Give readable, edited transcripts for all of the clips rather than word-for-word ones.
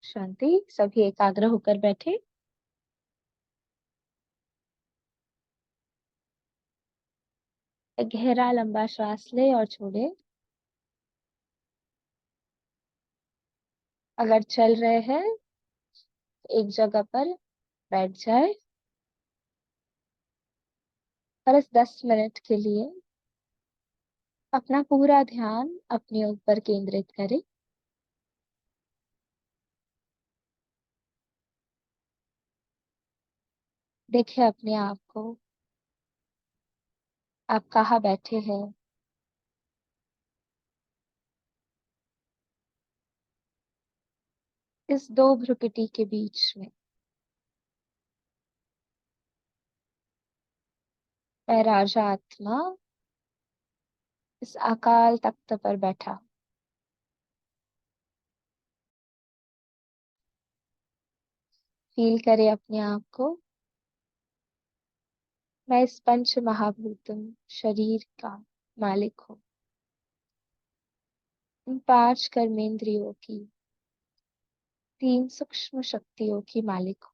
शांति। सभी एकाग्र होकर बैठे। एक गहरा लंबा श्वास ले और छोड़े। अगर चल रहे हैं एक जगह पर बैठ जाए और इस 10 मिनट के लिए अपना पूरा ध्यान अपने ऊपर केंद्रित करें। देखिए अपने आप को, आप कहाँ बैठे हैं। इस दो भ्रुकुटी के बीच में मैं राजा आत्मा इस अकाल तख्त पर बैठा। फील करे अपने आप को। मैं इस पंच महाभूतम शरीर का मालिक हूँ। इन 5 कर्मेंद्रियों की, 3 सूक्ष्म शक्तियों की मालिक हूँ।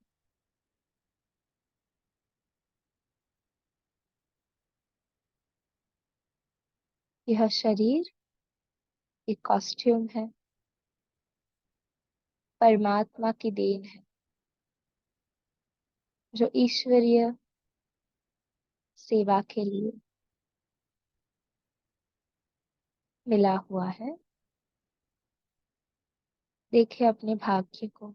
यह शरीर एक कॉस्ट्यूम है, परमात्मा की देन है, जो ईश्वरीय सेवा के लिए मिला हुआ है। देखे अपने भाग्य को।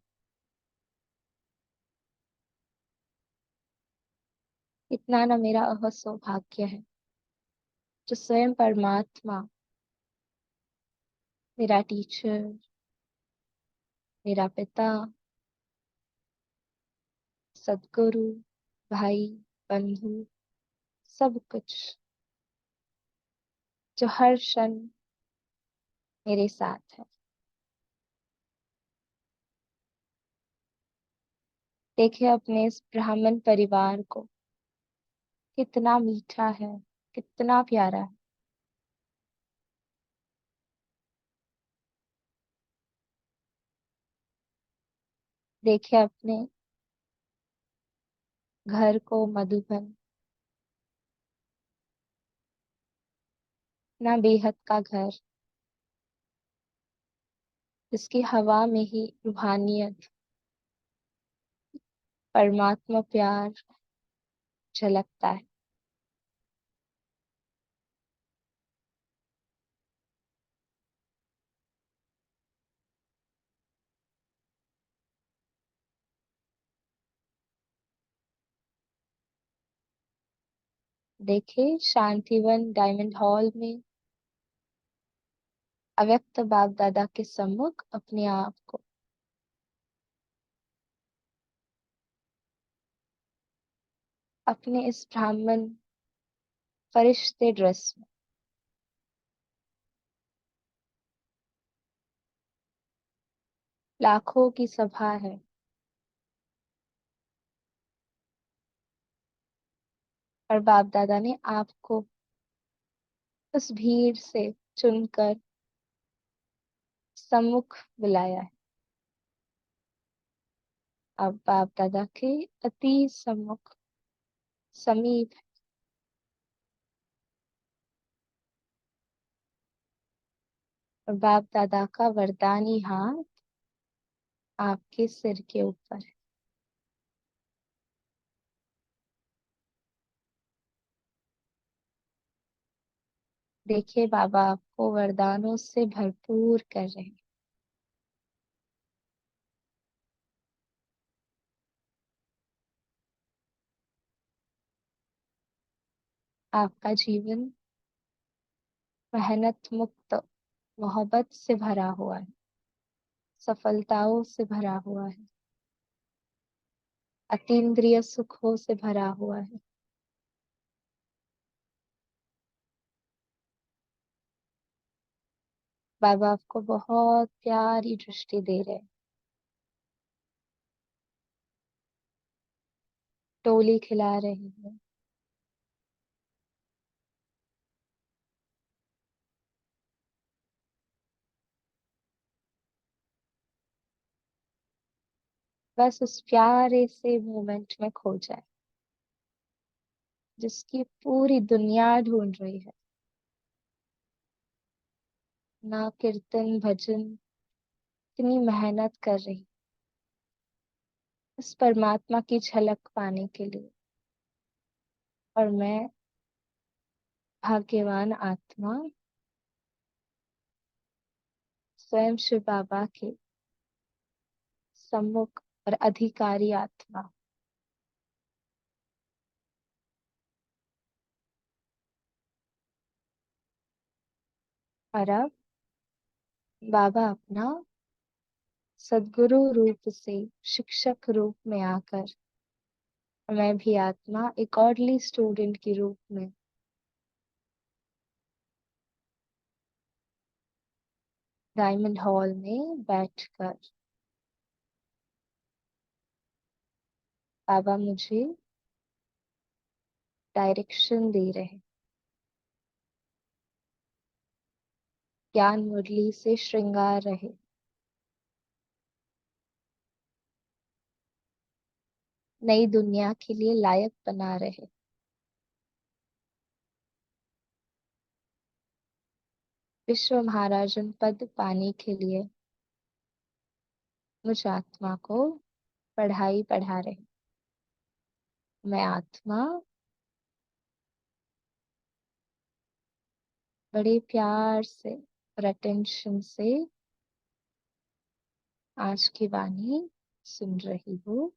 इतना न मेरा सौभाग्य है जो स्वयं परमात्मा, मेरा टीचर, मेरा पिता, सदगुरु, भाई, बंधु, सब कुछ, जो हर क्षण मेरे साथ है। देखे अपने इस ब्राह्मण परिवार को, कितना मीठा है, कितना प्यारा है। देखे अपने घर को, मधुबन, ना बेहद का घर, जिसकी हवा में ही रूहानियत, परमात्मा प्यार झलकता है। देखे शांतिवन डायमंड हॉल में अव्यक्त बाप दादा के सम्मुख अपने आप को अपने इस ब्राह्मण फरिश्ते ड्रेस में, लाखों की सभा है और बाप दादा ने आपको उस भीड़ से चुनकर सम्मुख बुलाया है। अब बाप दादा के अति सम्मुख, समीप, और बाप दादा का वरदानी हाथ आपके सिर के ऊपर है। देखिए बाबा आपको वरदानों से भरपूर कर रहे हैं। आपका जीवन मेहनत मुक्त, मोहब्बत से भरा हुआ है, सफलताओं से भरा हुआ है, अतीन्द्रिय सुखों से भरा हुआ है। बाबा आपको बहुत प्यारी दृष्टि दे रहे हैं। टोली खिला रहे हैं। बस उस प्यारे से मोमेंट में खो जाए जिसकी पूरी दुनिया ढूंढ रही है। ना कीर्तन भजन इतनी मेहनत कर रही उस परमात्मा की झलक पाने के लिए, और मैं भाग्यवान आत्मा स्वयं शिव बाबा के सम्मुख और अधिकारी आत्मा। और अब बाबा अपना सद्गुरु रूप से शिक्षक रूप में आकर, मैं भी आत्मा एक ऑर्डली स्टूडेंट के रूप में डायमंड हॉल में बैठकर बाबा मुझे डायरेक्शन दे रहे, ज्ञान मुरली से श्रृंगार रहे, नई दुनिया के लिए लायक बना रहे। विश्व महाराजन पद पाने के लिए मुझ आत्मा को पढ़ाई पढ़ा रहे। मैं आत्मा बड़े प्यार से और अटेंशन से आज की वाणी सुन रही हूँ।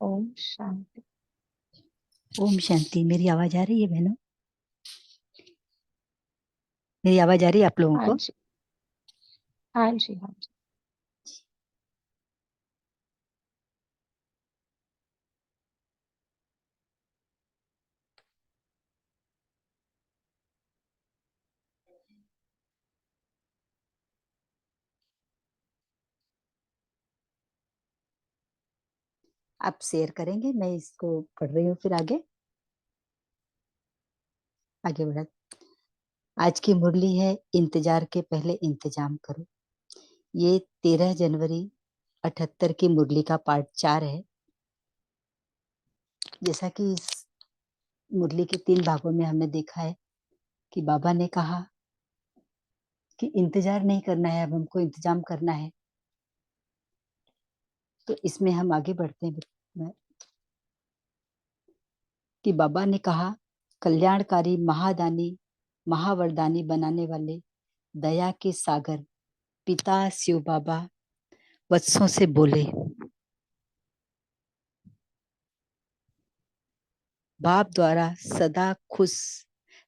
ओम शांति। ओम शांति। मेरी आवाज आ रही है बहनों? मेरी आवाज आ रही है आप लोगों हाँ को? जी, हाँ जी, हाँ जी। आप शेयर करेंगे, मैं इसको पढ़ रही हूँ, फिर आगे आगे बढ़ा। आज की मुरली है, इंतजार के पहले इंतजाम करो। ये 13 जनवरी 78 की मुरली का पार्ट 4 है। जैसा कि इस मुरली के 3 भागों में हमने देखा है कि बाबा ने कहा कि इंतजार नहीं करना है, अब हमको इंतजाम करना है। तो इसमें हम आगे बढ़ते हैं कि बाबा ने कहा, कल्याणकारी महादानी महावरदानी बनाने वाले दया के सागर पिता शिव बाबा वत्सों से बोले, बाप द्वारा सदा खुश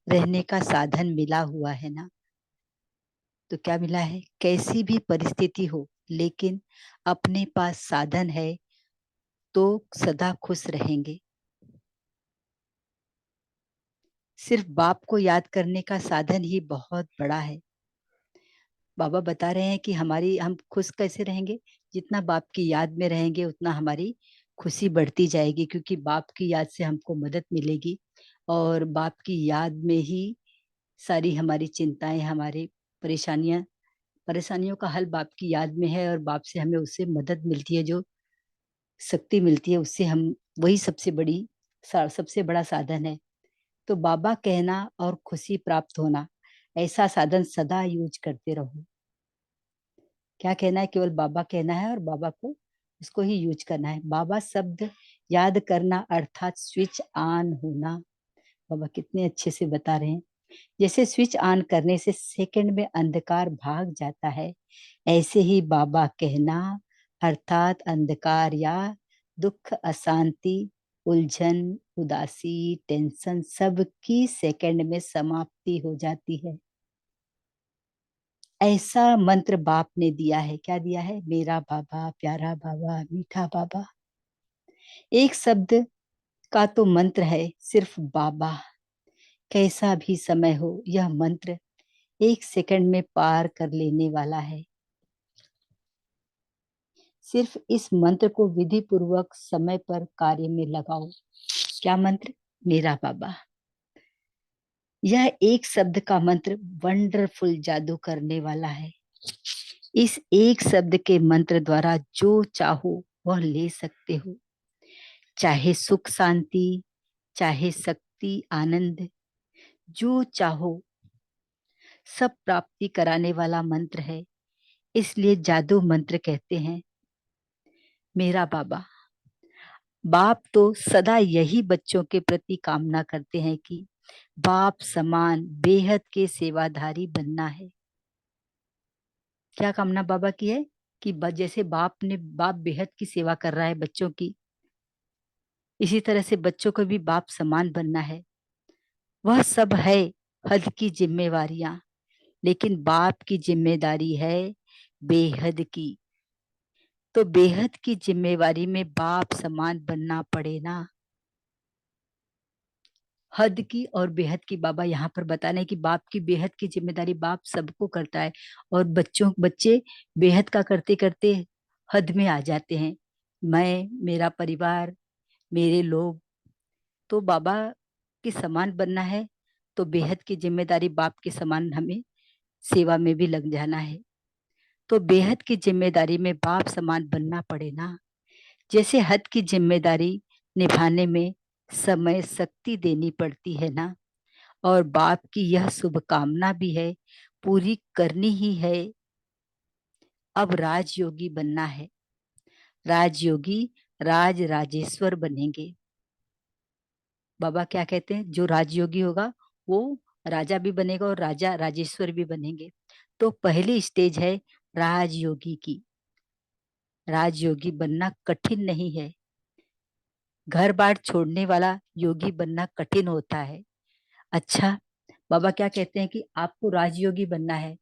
रहने का साधन मिला हुआ है ना। तो क्या मिला है? कैसी भी परिस्थिति हो, लेकिन अपने पास साधन है तो सदा खुश रहेंगे। सिर्फ बाप को याद करने का साधन ही बहुत बड़ा है। बाबा बता रहे हैं कि हम खुश कैसे रहेंगे? जितना बाप की याद में रहेंगे उतना हमारी खुशी बढ़ती जाएगी, क्योंकि बाप की याद से हमको मदद मिलेगी और बाप की याद में ही सारी हमारी चिंताएं, हमारी परेशानियों का हल बाप की याद में है, और बाप से हमें उससे मदद मिलती है, जो शक्ति मिलती है उससे हम, वही सबसे बड़ा साधन है। तो बाबा कहना और खुशी प्राप्त होना, ऐसा साधन सदा यूज करते रहो। क्या कहना है? केवल बाबा कहना है और बाबा को उसको ही यूज करना है। बाबा शब्द याद करना अर्थात स्विच ऑन होना। बाबा कितने अच्छे से बता रहे हैं। जैसे स्विच ऑन करने से सेकंड में अंधकार भाग जाता है, ऐसे ही बाबा कहना अर्थात अंधकार या दुख, अशांति, उलझन, उदासी, टेंशन सब की सेकंड में समाप्ति हो जाती है। ऐसा मंत्र बाप ने दिया है। क्या दिया है? मेरा बाबा, प्यारा बाबा, मीठा बाबा। एक शब्द का तो मंत्र है सिर्फ बाबा। कैसा भी समय हो, यह मंत्र 1 सेकंड में पार कर लेने वाला है। सिर्फ इस मंत्र को विधि पूर्वक समय पर कार्य में लगाओ। क्या मंत्र? मेरा बाबा। यह एक शब्द का मंत्र वंडरफुल जादू करने वाला है। इस एक शब्द के मंत्र द्वारा जो चाहो वह ले सकते हो, चाहे सुख शांति, चाहे शक्ति आनंद, जो चाहो सब प्राप्ति कराने वाला मंत्र है। इसलिए जादू मंत्र कहते हैं। मेरा बाबा। बाप तो सदा यही बच्चों के प्रति कामना करते हैं कि बाप समान बेहद के सेवाधारी बनना है। क्या कामना बाबा की है? कि जैसे बाप बेहद की सेवा कर रहा है बच्चों की, इसी तरह से बच्चों को भी बाप समान बनना है। वह सब है हद की जिम्मेवारियां, लेकिन बाप की जिम्मेदारी है बेहद की। तो बेहद की जिम्मेवारी में बाप समान बनना पड़े ना। हद की और बेहद की बाबा यहाँ पर बता रहे हैं कि बाप की बेहद की जिम्मेदारी बाप सबको करता है, और बच्चे बेहद का करते करते हद में आ जाते हैं। मैं, मेरा परिवार, मेरे लोग, तो बाबा के समान बनना है, तो बेहद की जिम्मेदारी बाप के समान हमें सेवा में भी लग जाना है। तो बेहद की जिम्मेदारी में बाप समान बनना पड़े ना। जैसे हद की जिम्मेदारी निभाने में समय शक्ति देनी पड़ती है ना, और बाप की यह शुभकामना भी है, पूरी करनी ही है। अब राजयोगी बनना है। राजयोगी राज राजेश्वर बनेंगे। बाबा क्या कहते हैं? जो राजयोगी होगा वो राजा भी बनेगा और राजा राजेश्वर भी बनेंगे। तो पहली स्टेज है राजयोगी की। राजयोगी बनना कठिन नहीं है। घर बार छोड़ने वाला योगी बनना कठिन होता है। अच्छा, बाबा क्या कहते हैं कि आपको राजयोगी बनना है,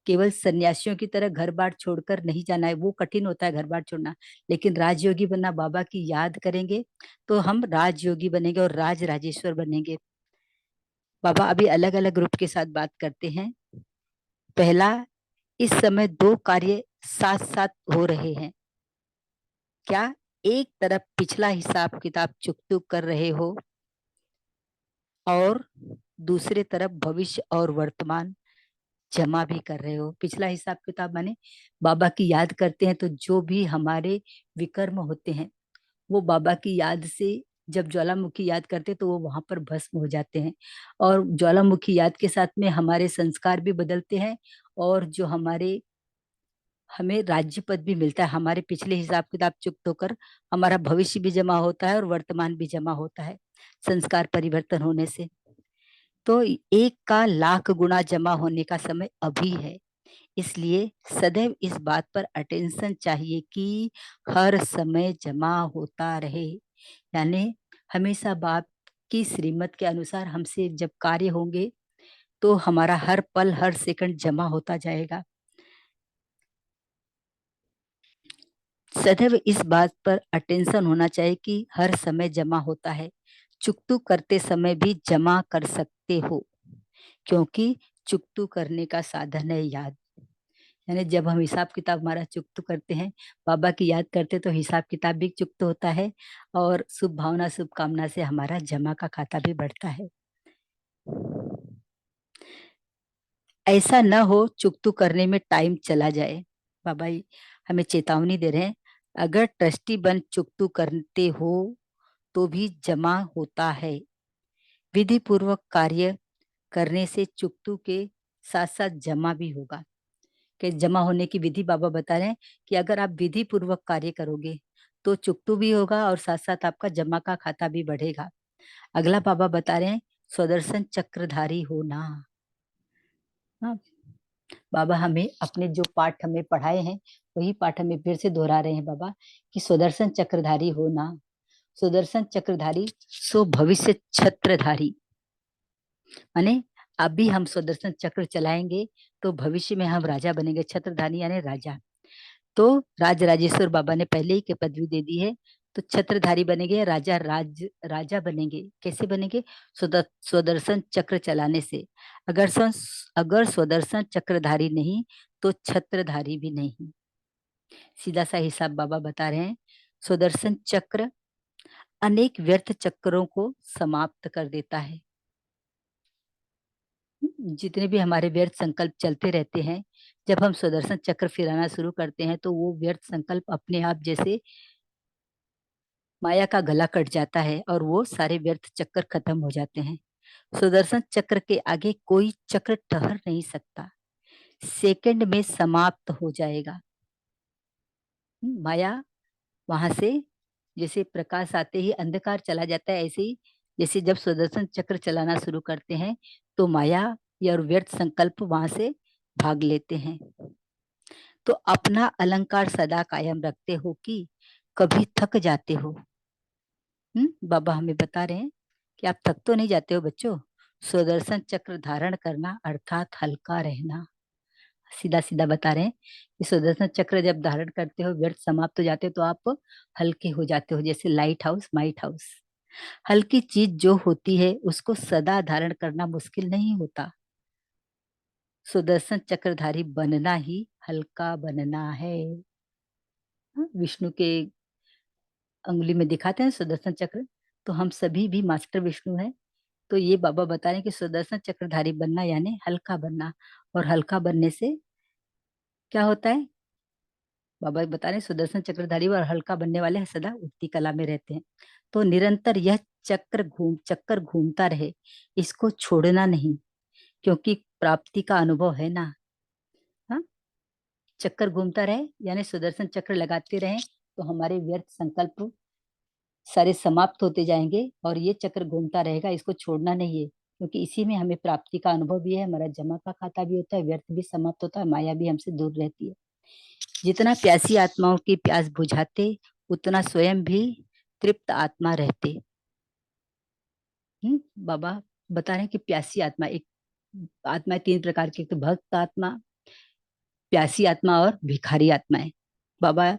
केवल सन्यासियों की तरह घर बार छोड़कर नहीं जाना है, वो कठिन होता है घर बार छोड़ना। लेकिन राजयोगी बनना, बाबा की याद करेंगे तो हम राजयोगी बनेंगे और राज राजेश्वर बनेंगे। बाबा अभी अलग अलग ग्रुप के साथ बात करते हैं। पहला, इस समय दो कार्य साथ साथ हो रहे हैं। क्या? एक तरफ पिछला हिसाब किताब चुकतुक कर रहे हो, और दूसरे तरफ भविष्य और वर्तमान जमा भी कर रहे हो। पिछला हिसाब किताब माने बाबा की याद करते हैं तो जो भी हमारे विकर्म होते हैं वो बाबा की याद से, जब ज्वालामुखी याद करते तो वो वहां पर भस्म हो जाते हैं, और ज्वालामुखी याद के साथ में हमारे संस्कार भी बदलते हैं, और जो हमें राज्य पद भी मिलता है। हमारे पिछले हिसाब किताब चुकत होकर हमारा भविष्य भी जमा होता है और वर्तमान भी जमा होता है संस्कार परिवर्तन होने से। तो एक का लाख गुना जमा होने का समय अभी है। इसलिए सदैव इस बात पर अटेंशन चाहिए कि हर समय जमा होता रहे। यानी हमेशा बाप की श्रीमत के अनुसार हमसे जब कार्य होंगे तो हमारा हर पल हर सेकंड जमा होता जाएगा। सदैव इस बात पर अटेंशन होना चाहिए कि हर समय जमा होता है। चुकतू करते समय भी जमा कर सकते हो, क्योंकि चुकतू करने का साधन है याद। यानी जब हम हिसाब किताब हमारा चुकत करते हैं, बाबा की याद करते तो हिसाब किताब भी चुकत होता है, और शुभ भावना शुभ कामना से हमारा जमा का खाता भी बढ़ता है। ऐसा न हो चुकतू करने में टाइम चला जाए। बाबा हमें चेतावनी दे रहे हैं, अगर ट्रस्टी बन चुकतू करते हो तो भी जमा होता है। विधि पूर्वक कार्य करने से चुकतू के साथ साथ जमा भी होगा। कि जमा होने की विधि बाबा बता रहे हैं कि अगर आप विधि पूर्वक कार्य करोगे तो चुकतू भी होगा और साथ साथ आपका जमा का खाता भी बढ़ेगा। अगला बाबा बता रहे हैं स्वदर्शन चक्रधारी होना। हाँ, बाबा हमें अपने जो पाठ हमें पढ़ाए हैं वही पाठ हमें फिर से दोहरा रहे हैं बाबा, कि स्वदर्शन चक्रधारी होना। सुदर्शन चक्रधारी सो भविष्य छत्रधारी। माने अभी हम सुदर्शन चक्र चलाएंगे तो भविष्य में हम राजा बनेंगे। छत्रधारी यानी राजा। तो राज राजेश्वर बाबा ने पहले ही के पदवी दे दी है, तो छत्रधारी बनेंगे, राजा बनेंगे। कैसे बनेंगे? स्वदर्शन चक्र चलाने से। अगर स्वदर्शन चक्रधारी नहीं तो छत्रधारी भी नहीं। सीधा सा हिसाब बाबा बता रहे हैं। सुदर्शन चक्र अनेक व्यर्थ चक्रों को समाप्त कर देता है। जितने भी हमारे व्यर्थ संकल्प चलते रहते हैं, जब हम सुदर्शन चक्र फिराना शुरू करते हैं तो वो व्यर्थ संकल्प अपने आप जैसे माया का गला कट जाता है और वो सारे व्यर्थ चक्कर खत्म हो जाते हैं। सुदर्शन चक्र के आगे कोई चक्र ठहर नहीं सकता, सेकंड में समाप्त हो जाएगा। माया वहां से जैसे प्रकाश आते ही अंधकार चला जाता है, ऐसे ही जैसे जब सुदर्शन चक्र चलाना शुरू करते हैं तो माया या व्यर्थ संकल्प वहां से भाग लेते हैं। तो अपना अलंकार सदा कायम रखते हो कि कभी थक जाते हो। बाबा हमें बता रहे हैं कि आप थक तो नहीं जाते हो बच्चों। सुदर्शन चक्र धारण करना अर्थात हल्का रहना। सीधा सीधा बता रहे हैं कि सुदर्शन चक्र जब धारण करते हो, व्यर्थ समाप्त हो जाते हो, तो आप हल्के हो जाते हो, जैसे लाइट हाउस माइट हाउस। हल्की चीज जो होती है उसको सदा धारण करना मुश्किल नहीं होता। सुदर्शन चक्रधारी बनना ही हल्का बनना है। विष्णु के अंगुली में दिखाते हैं सुदर्शन चक्र, तो हम सभी भी मास्टर विष्णु हैं। तो ये बाबा बता रहे हैं कि सुदर्शन चक्रधारी बनना यानी हल्का बनना। और हल्का बनने से क्या होता है? बाबा बता रहे हैं सुदर्शन चक्रधारी और हल्का बनने वाले सदा उठती कला में रहते हैं। तो निरंतर यह चक्कर घूमता रहे, इसको छोड़ना नहीं, क्योंकि प्राप्ति का अनुभव है ना। हाँ, चक्कर घूमता रहे यानी सुदर्शन चक्र लगाते रहे तो हमारे व्यर्थ संकल्प सारे समाप्त होते जाएंगे और ये चक्र घूमता रहेगा, इसको छोड़ना नहीं है, क्योंकि इसी में हमें प्राप्ति का अनुभव भी है, हमारा जमा का खाता भी होता है, व्यर्थ भी समाप्त होता है, माया भी हमसे दूर रहती है। जितना प्यासी आत्माओं की प्यास बुझाते, उतना स्वयं भी तृप्त आत्मा रहते। बाबा बता रहे हैं कि प्यासी आत्मा एक आत्मा तीन प्रकार की, एक तो भक्त आत्मा, प्यासी आत्मा और भिखारी आत्माएं। बाबा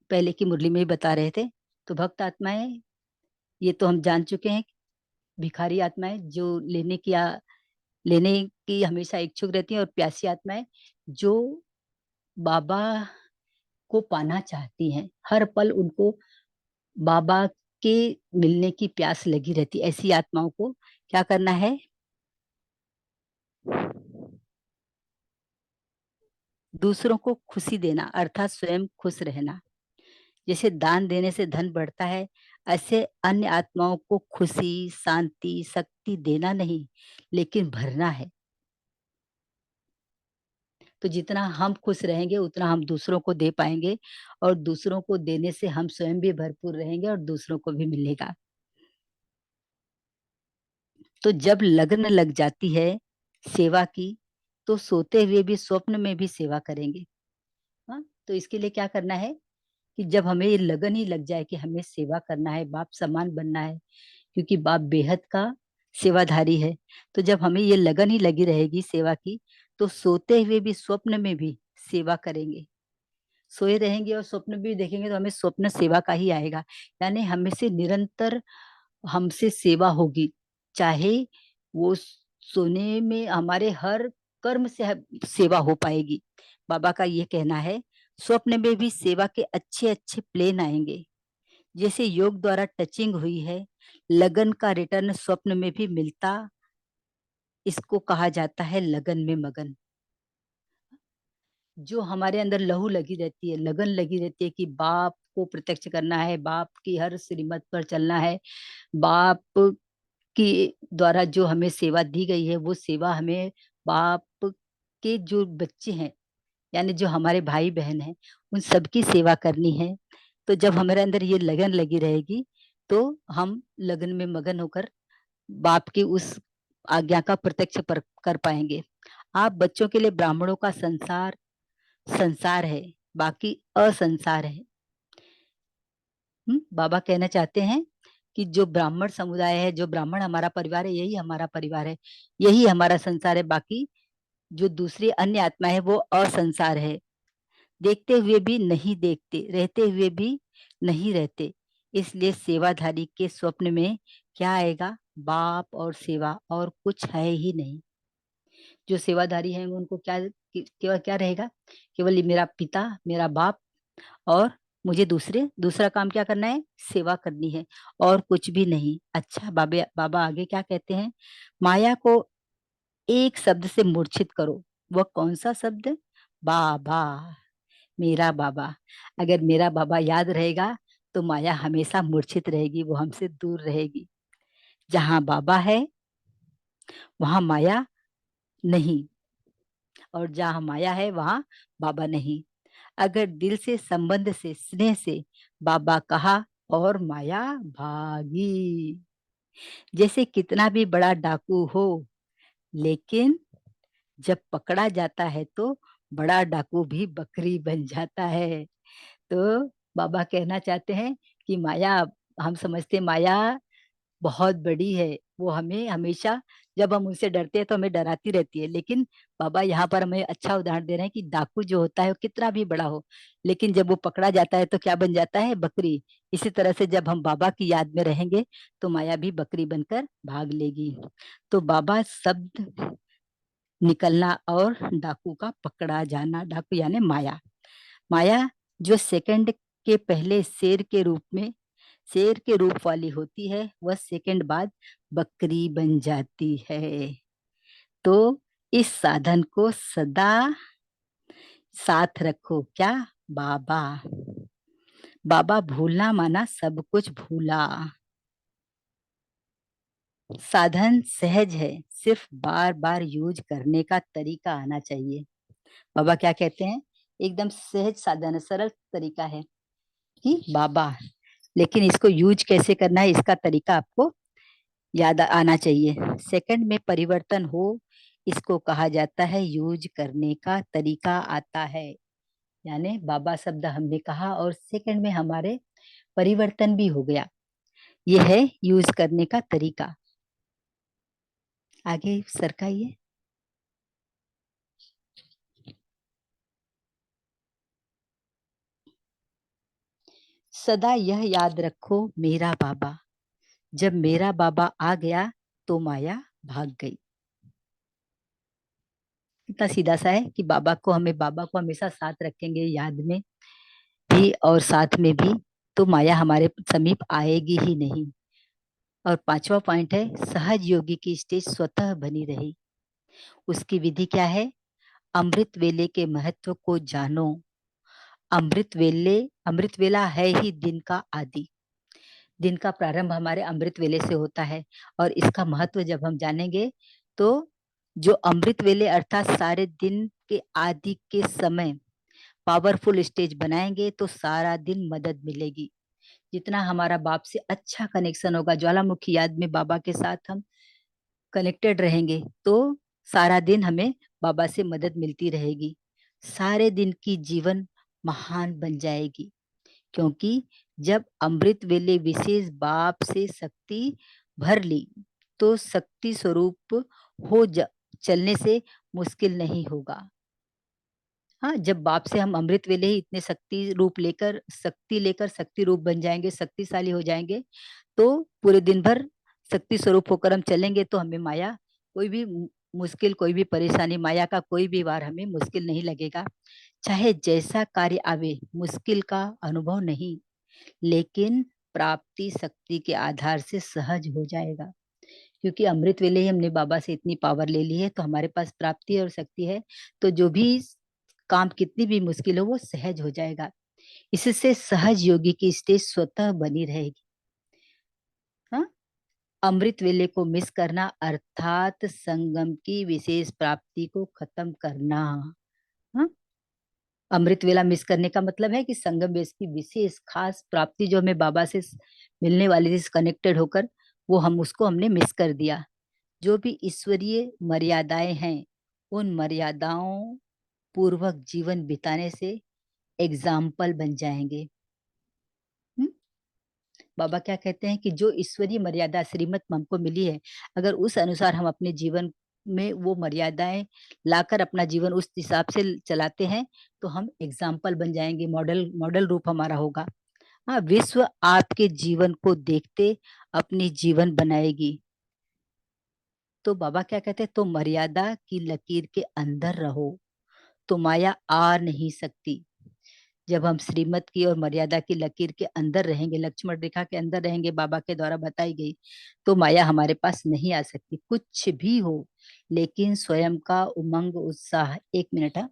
पहले की मुरली में ही बता रहे थे। तो भक्त आत्माएं ये तो हम जान चुके हैं। भिखारी आत्माएं जो लेने की हमेशा इच्छुक रहती हैं, और प्यासी आत्माएं जो बाबा को पाना चाहती हैं, हर पल उनको बाबा के मिलने की प्यास लगी रहती। ऐसी आत्माओं को क्या करना है? दूसरों को खुशी देना अर्थात स्वयं खुश रहना। जैसे दान देने से धन बढ़ता है, ऐसे अन्य आत्माओं को खुशी शांति शक्ति देना नहीं, लेकिन भरना है। तो जितना हम खुश रहेंगे उतना हम दूसरों को दे पाएंगे, और दूसरों को देने से हम स्वयं भी भरपूर रहेंगे और दूसरों को भी मिलेगा। तो जब लगन लग जाती है सेवा की, तो सोते हुए भी स्वप्न में भी सेवा करेंगे। हाँ, तो इसके लिए क्या करना है कि जब हमें ये लगन ही लग जाए कि हमें सेवा करना है, बाप समान बनना है, क्योंकि बाप बेहद का सेवाधारी है। तो जब हमें ये लगन ही लगी रहेगी सेवा की, तो सोते हुए भी स्वप्न में भी सेवा करेंगे। सोए रहेंगे और स्वप्न भी देखेंगे तो हमें स्वप्न सेवा का ही आएगा। यानी हमें से निरंतर हमसे सेवा होगी, चाहे वो सोने में हमारे हर कर्म से सेवा हो पाएगी। बाबा का ये कहना है स्वप्न में भी सेवा के अच्छे अच्छे प्लेन आएंगे। जैसे योग द्वारा टचिंग हुई है, लगन का रिटर्न स्वप्न में भी मिलता, इसको कहा जाता है लगन में मगन। जो हमारे अंदर लहू लगी रहती है, लगन लगी रहती है कि बाप को प्रत्यक्ष करना है, बाप की हर श्रीमत पर चलना है, बाप की द्वारा जो हमें सेवा दी गई है वो सेवा हमें बाप के जो बच्चे हैं यानी जो हमारे भाई बहन हैं उन सबकी सेवा करनी है। तो जब हमारे अंदर ये लगन लगी रहेगी तो हम लगन में मगन होकर बाप की उस आज्ञा का प्रत्यक्ष कर पाएंगे। आप बच्चों के लिए ब्राह्मणों का संसार संसार है, बाकी असंसार है। बाबा कहना चाहते हैं कि जो ब्राह्मण समुदाय है, जो ब्राह्मण हमारा परिवार है, यही हमारा परिवार है, यही हमारा संसार है। बाकी जो दूसरी अन्य आत्मा है वो असंसार है। देखते हुए भी नहीं देखते, रहते हुए भी नहीं रहते। इसलिए सेवाधारी के स्वप्न में क्या आएगा? बाप और सेवा, और कुछ है ही नहीं। जो सेवाधारी हैं उनको क्या केवल क्या रहेगा? केवल ये मेरा पिता मेरा बाप और मुझे दूसरा काम क्या करना है? सेवा करनी है, और कुछ भी नहीं। अच्छा, बाबा बाबा आगे क्या कहते हैं? माया को एक शब्द से मूर्छित करो। वह कौन सा शब्द? बाबा। मेरा बाबा। अगर मेरा बाबा याद रहेगा तो माया हमेशा मूर्छित रहेगी, वो हमसे दूर रहेगी। जहां बाबा है वहां माया नहीं, और जहां माया है वहां बाबा नहीं। अगर दिल से, संबंध से, स्नेह से बाबा कहा और माया भागी। जैसे कितना भी बड़ा डाकू हो, लेकिन जब पकड़ा जाता है तो बड़ा डाकू भी बकरी बन जाता है। तो बाबा कहना चाहते हैं कि माया, हम समझते माया बहुत बड़ी है, वो हमें हमेशा, जब हम उनसे डरते हैं तो हमें डराती रहती है। लेकिन बाबा यहाँ पर हमें अच्छा उदाहरण दे रहे हैं कि डाकू जो होता है वो कितना भी बड़ा हो, लेकिन जब वो पकड़ा जाता है तो क्या बन जाता है? बकरी। इसी तरह से जब हम बाबा की याद में रहेंगे तो माया भी बकरी बनकर भाग लेगी। तो बाबा शब्द निकलना और डाकू का पकड़ा जाना। डाकू यानी माया। माया जो सेकंड के पहले शेर के रूप वाली होती है, वह सेकंड बाद बकरी बन जाती है। तो इस साधन को सदा साथ रखो। क्या? बाबा। बाबा भूलना माना सब कुछ भूला। साधन सहज है, सिर्फ बार बार यूज करने का तरीका आना चाहिए। बाबा क्या कहते हैं? एकदम सहज साधन है, सरल तरीका है कि बाबा, लेकिन इसको यूज कैसे करना है, इसका तरीका आपको याद आना चाहिए। सेकंड में परिवर्तन हो, इसको कहा जाता है यूज करने का तरीका आता है। यानी बाबा शब्द हमने कहा और सेकंड में हमारे परिवर्तन भी हो गया, ये है यूज करने का तरीका। आगे सरकाइए। सदा यह याद रखो, मेरा बाबा, जब मेरा बाबा आ गया तो माया भाग गई। इतना सीधा सा है कि बाबा को हमेशा साथ रखेंगे, याद में भी और साथ में भी, तो माया हमारे समीप आएगी ही नहीं। और पांचवा पॉइंट है, सहज योगी की स्टेज स्वतः बनी रही। उसकी विधि क्या है? अमृत वेले के महत्व को जानो। अमृत वेला है ही दिन का आदि। दिन का प्रारंभ हमारे अमृत वेले से होता है, और इसका महत्व जब हम जानेंगे तो जो अमृत वेले अर्थात सारे दिन के आदि के समय पावरफुल स्टेज बनाएंगे तो सारा दिन मदद मिलेगी। जितना हमारा बाप से अच्छा कनेक्शन होगा, ज्वालामुखी याद में बाबा के साथ हम कनेक्टेड रहेंगे, तो सारा दिन हमें बाबा से मदद मिलती रहेगी। सारे दिन की जीवन महान बन जाएगी, क्योंकि जब अमृत वेले विशेष बाप से शक्ति भर ली तो शक्ति स्वरूप चलने से मुश्किल नहीं होगा। हाँ, जब बाप से हम अमृत वेले ही इतने शक्ति लेकर शक्ति रूप बन जाएंगे, शक्तिशाली हो जाएंगे, तो पूरे दिन भर शक्ति स्वरूप होकर हम चलेंगे तो हमें माया कोई भी मुश्किल, कोई भी परेशानी, माया का कोई भी वार हमें मुश्किल नहीं लगेगा। चाहे जैसा कार्य आवे, मुश्किल का अनुभव नहीं, लेकिन प्राप्ति शक्ति के आधार से सहज हो जाएगा। क्योंकि अमृत वेले ही हमने बाबा से इतनी पावर ले ली है, तो हमारे पास प्राप्ति और शक्ति है, तो जो भी काम कितनी भी मुश्किल हो वो सहज हो जाएगा। इससे सहज योगी की स्टेज स्वतः बनी रहेगी। हाँ, अमृत वेले को मिस करना अर्थात संगम की विशेष प्राप्ति को खत्म करना। हाँ, अमृत वेला मिस करने का मतलब है कि संगम वेश की विशेष खास प्राप्ति जो हमें बाबा से मिलने वाली थी कनेक्टेड होकर, वो हमने मिस कर दिया। जो भी ईश्वरीय मर्यादाएं हैं, उन मर्यादाओं पूर्वक जीवन बिताने से एग्जाम्पल बन जाएंगे। हम्म? बाबा क्या कहते हैं कि जो ईश्वरीय मर्यादा श्रीमत में हमको मिली है, अगर उस अनुसार हम अपने जीवन में वो मर्यादाएं लाकर अपना जीवन उस हिसाब से चलाते हैं, तो हम एग्जाम्पल बन जाएंगे, मॉडल मॉडल रूप हमारा होगा। हाँ, विश्व आपके जीवन को देखते अपनी जीवन बनाएगी। तो बाबा क्या कहते हैं, तो मर्यादा की लकीर के अंदर रहो, तो माया आ नहीं सकती। जब हम श्रीमत की और मर्यादा की लकीर के अंदर रहेंगे, लक्ष्मण रेखा के अंदर रहेंगे, बाबा के द्वारा बताई गई, तो माया हमारे पास नहीं आ सकती, कुछ भी हो। लेकिन स्वयं का उमंग उत्साह, एक मिनट, हाँ।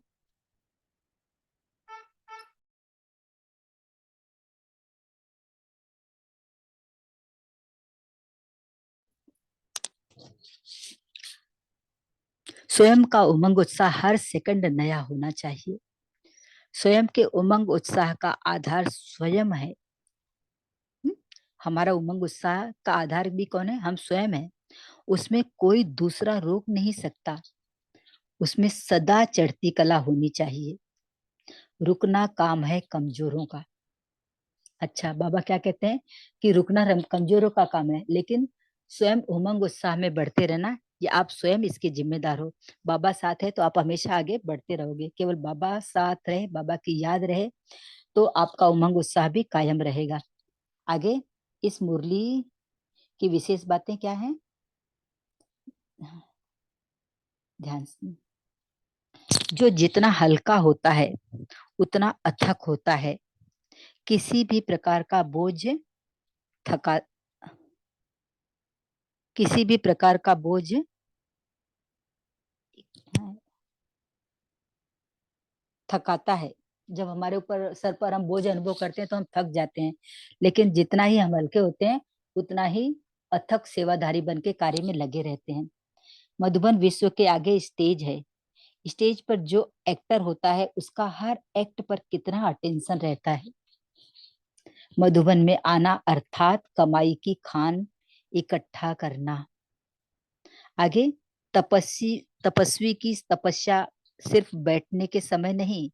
स्वयं का उमंग उत्साह हर सेकंड नया होना चाहिए। स्वयं के उमंग उत्साह का आधार स्वयं है। हम्म? हमारा उमंग उत्साह का आधार भी कौन है? हम स्वयं हैं। उसमें कोई दूसरा रोक नहीं सकता। उसमें सदा चढ़ती कला होनी चाहिए। रुकना काम है कमजोरों का। अच्छा, बाबा क्या कहते हैं कि रुकना कमजोरों का काम है, लेकिन स्वयं उमंग उत्साह में बढ़ते रहना, ये आप स्वयं इसके जिम्मेदार हो। बाबा साथ है तो आप हमेशा आगे बढ़ते रहोगे। केवल बाबा साथ रहे, बाबा की याद रहे, तो आपका उमंग उत्साह भी कायम रहेगा। आगे इस मुरली की विशेष बातें क्या हैं? ध्यान से, जो जितना हल्का होता है उतना अथक होता है। किसी भी प्रकार का बोझ थका किसी भी प्रकार का बोझ थकाता है। जब हमारे ऊपर सर पर हम बोझ अनुभव करते हैं तो हम थक जाते हैं, लेकिन जितना ही हम हल्के होते हैं उतना ही अथक सेवाधारी बन के कार्य में लगे रहते हैं। मधुबन विश्व के आगे स्टेज है। स्टेज पर जो एक्टर होता है उसका हर एक्ट पर कितना अटेंशन रहता है। मधुबन में आना अर्थात कमाई की खान इकट्ठा करना। आगे, तपस्वी की तपस्या सिर्फ बैठने के समय नहीं,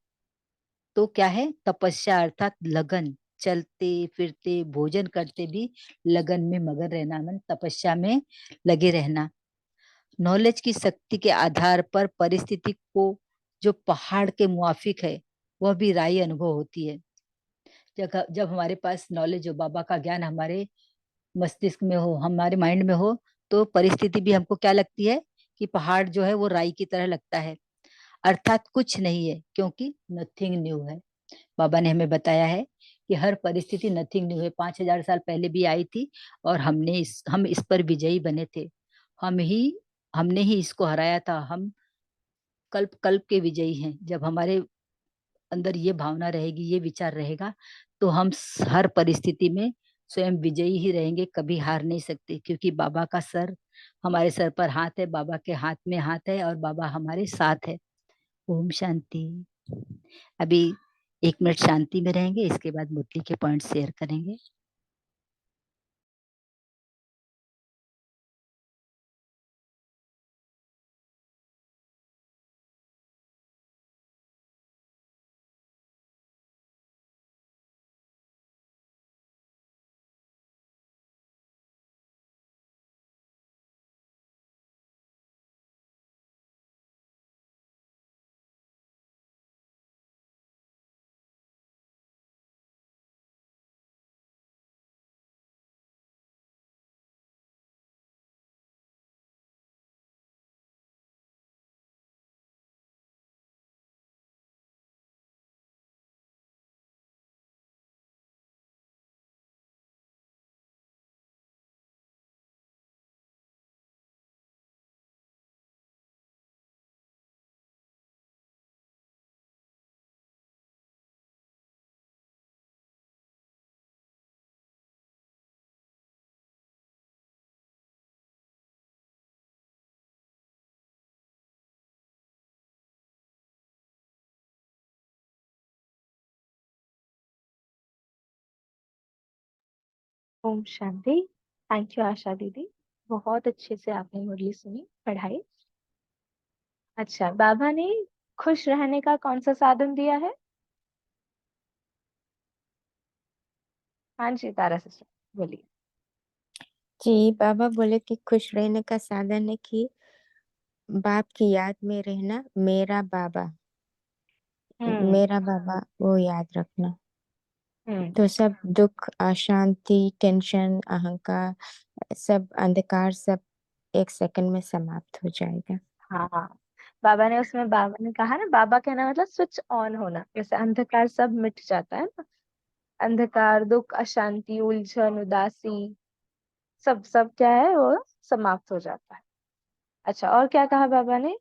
तो क्या है? तपस्या अर्थात लगन, चलते फिरते भोजन करते भी लगन में मगन रहना, मन तपस्या में लगे रहना। नॉलेज की शक्ति के आधार पर परिस्थिति को जो पहाड़ के मुआफिक है वह भी राई अनुभव होती है। जब जब हमारे पास नॉलेज हो, बाबा का ज्ञान हमारे मस्तिष्क में हो, हमारे माइंड में हो, तो परिस्थिति भी हमको क्या लगती है कि पहाड़ जो है वो राई की तरह लगता है। अर्थात कुछ नहीं है, क्योंकि नथिंग न्यू है। बाबा ने हमें बताया है कि हर परिस्थिति नथिंग न्यू है, 5,000 साल पहले भी आई थी और हम इस पर विजयी बने थे। हम ही हमने ही इसको हराया था। हम कल्प कल्प के विजयी हैं। जब हमारे अंदर ये भावना रहेगी, ये विचार रहेगा, तो हम हर परिस्थिति में स्वयं विजयी ही रहेंगे, कभी हार नहीं सकते, क्योंकि बाबा का सर, हमारे सर पर हाथ है, बाबा के हाथ में हाथ है और बाबा हमारे साथ है। ओम शांति। अभी 1 मिनट शांति में रहेंगे, इसके बाद मुरली के पॉइंट शेयर करेंगे। ओम शांति। थैंक यू आशा दीदी, बहुत अच्छे से आपने मुरली सुनी, पढ़ाई। अच्छा, बाबा ने खुश रहने का कौन सा साधन दिया है? हाँ जी, तारा सिस्टर बोलिए। जी, बाबा बोले कि खुश रहने का साधन है कि बाप की याद में रहना, हम्म। मेरा बाबा वो याद रखना। हम्म। तो सब दुख, अशांति, टेंशन, अहंकार, सब अंधकार सब एक सेकंड में समाप्त हो जाएगा। हाँ हाँ, बाबा ने उसमें बाबा ने कहा ना, बाबा कहना मतलब स्विच ऑन होना, जैसे अंधकार सब मिट जाता है ना, अंधकार, दुख, अशांति, उलझन, उदासी, सब सब क्या है वो समाप्त हो जाता है। अच्छा, और क्या कहा बाबा ने?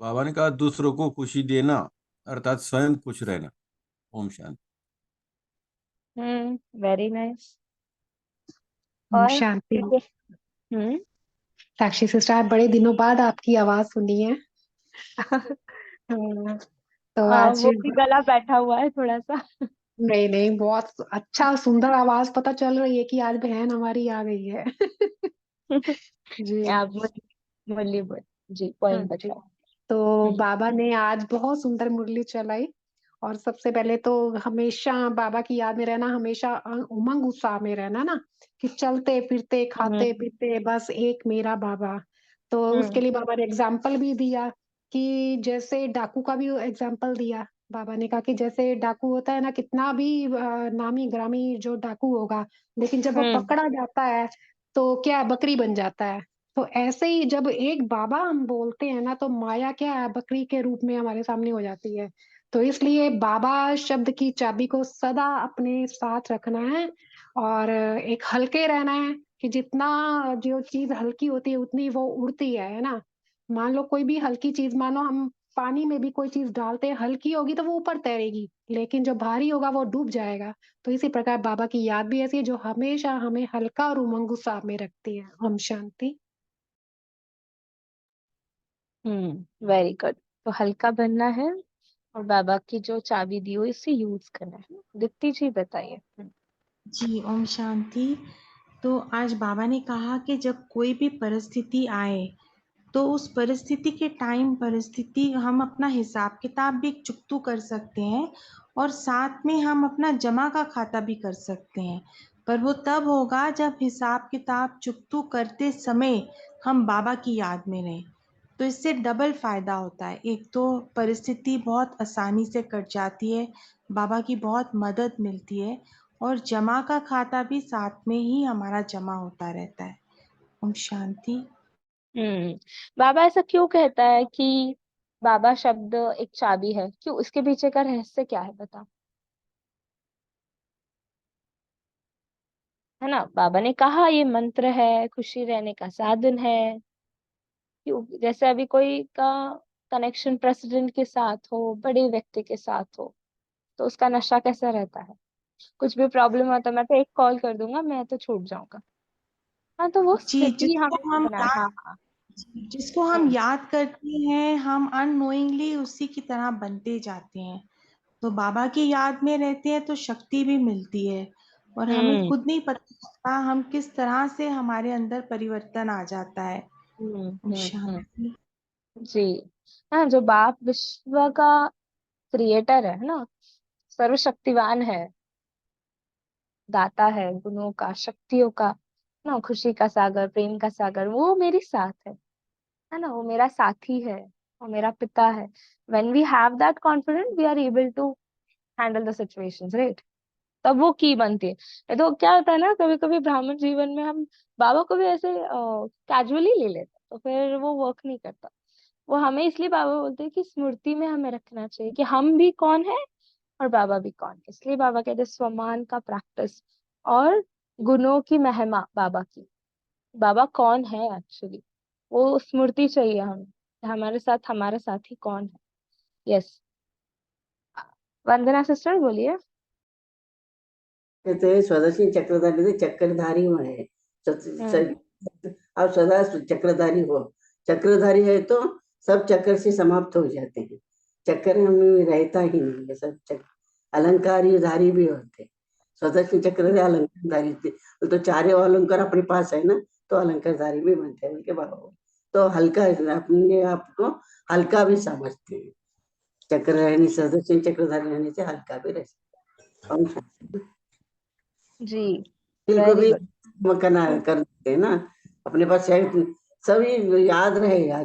बाबा ने कहा दूसरों को खुशी देना अर्थात स्वयं खुश रहना। ओम शांति। Very nice. ओम और शांति। ठीक है। हम्म। साक्षी सिस्टर, आज बड़े दिनों बाद आपकी आवाज सुनी है। हम्म, तो आज वो भी गला बैठा हुआ है थोड़ा सा। नहीं नहीं, बहुत अच्छा सुंदर आवाज, पता चल रही है कि आज बहन हमारी आ गई है। जी। आप मुरली बोल जी, हाँ पॉइंट जी। बताओ। तो हम्म। बाबा ने आज बहुत सुंदर मुरली चलाई। और सबसे पहले तो हमेशा बाबा की याद में रहना, हमेशा उमंग उत्साह में रहना ना, कि चलते फिरते खाते हम्म। पीते बस एक मेरा बाबा। तो उसके हम्म। लिए बाबा ने एग्जाम्पल भी दिया, कि जैसे डाकू का भी एग्जाम्पल दिया। बाबा ने कहा कि जैसे डाकू होता है ना, कितना भी नामी ग्रामी जो डाकू होगा, लेकिन जब वो हम्म। पकड़ा जाता है तो क्या बकरी बन जाता है। तो ऐसे ही जब एक बाबा हम बोलते हैं ना, तो माया क्या है, बकरी के रूप में हमारे सामने हो जाती है। तो इसलिए बाबा शब्द की चाबी को सदा अपने साथ रखना है, और एक हल्के रहना है, कि जितना जो चीज हल्की होती है उतनी वो उड़ती है ना। मान लो कोई भी हल्की चीज, मानो हम पानी में भी कोई चीज डालते हैं, हल्की होगी तो वो ऊपर तैरेगी, लेकिन जो भारी होगा वो डूब जाएगा। तो इसी प्रकार बाबा की याद भी ऐसी है, जो हमेशा हमें हल्का और उमंग उत्साह में रखती है। ओम शांति। Very good. तो हल्का बनना है, और बाबा की जो चाबी दी हुई इसे यूज करना है। दीप्ति जी बताइए। जी, ओम शांति। तो आज बाबा ने कहा कि जब कोई भी परिस्थिति आए, तो उस परिस्थिति के टाइम परिस्थिति हम अपना हिसाब किताब भी चुकतू कर सकते हैं, और साथ में हम अपना जमा का खाता भी कर सकते हैं। पर वो तब होगा जब हिसाब किताब चुकतू करते समय हम बाबा की याद में रहें। तो इससे डबल फ़ायदा होता है। एक तो परिस्थिति बहुत आसानी से कट जाती है, बाबा की बहुत मदद मिलती है, और जमा का खाता भी साथ में ही हमारा जमा होता रहता है। ओम शांति। हम्म। बाबा ऐसा क्यों कहता है कि बाबा शब्द एक चाबी है? क्यों? इसके पीछे का रहस्य क्या है, बताओ। है ना, बाबा ने कहा ये मंत्र है, खुशी रहने का साधन है। क्यों? जैसे अभी कोई का कनेक्शन प्रेसिडेंट के साथ हो, बड़े व्यक्ति के साथ हो, तो उसका नशा कैसा रहता है? कुछ भी प्रॉब्लम होता है, मैं तो एक कॉल कर दूंगा, मैं तो छूट जाऊंगा। हाँ, तो वो जी, स्थिति हमें बना। हाँ हाँ। जिसको हम हम्म। याद करते हैं, हम अननोइंगली उसी की तरह बनते जाते हैं। तो बाबा की याद में रहते हैं तो शक्ति भी मिलती है, और हमें हम्म। खुद नहीं पता चलता हम किस तरह से हमारे अंदर परिवर्तन आ जाता है। हम्म। ओम हम्म। शांति। जी। हाँ, जो बाप विश्व का क्रिएटर है ना, सर्वशक्तिवान है, दाता है गुणों का, शक्तियों का, ना खुशी का सागर, प्रेम का सागर, वो मेरे साथ है ना, वो मेरा साथी है, वो मेरा पिता है। when we have that confidence we are able to handle the situations, right? तब वो की बनती है। ये तो क्या होता है ना, कभी कभी ब्राह्मण जीवन में हम बाबा को भी ऐसे कैजुअली ले लेते हैं, तो फिर वो वर्क नहीं करता। वो हमें इसलिए बाबा बोलते हैं कि स्मृति में हमें रखना चाहिए कि हम भी कौन है और बाबा भी कौन है। इसलिए बाबा कहते हैं स्वमान का प्रैक्टिस, और गुणों की महिमा बाबा की। बाबा कौन है एक्चुअली, वो स्मृति चाहिए हमें कि हमारे साथ हमारा साथी कौन है। यस, वंदना सिस्टर बोलिए। कहते हैं स्वदर्शी चक्रधारी थे, चक्रधारी में है। हम्म। आप सदा चक्रधारी हो। चक्रधारी है तो सब चक्कर से समाप्त हो जाते हैं, चक्कर में रहता ही नहीं है। सब चक्र अलंकारी धारी भी होते। स्वदर्शी चक्रधारी अलंकारधारी थे, तो चारे अलंकार अपने पास है ना, तो अलंकारधारी भी बनते हैं उनके बाबा। तो हल्का अपने आप को हल्का भी समझते हैं। चक्र रहने सदस्य चक्रधारी रहने से हल्का भी रह सकता है। जी, दिल को वेरी भी गुड। मकना कर देते हैं ना अपने पास, शायद सभी याद रहेगा।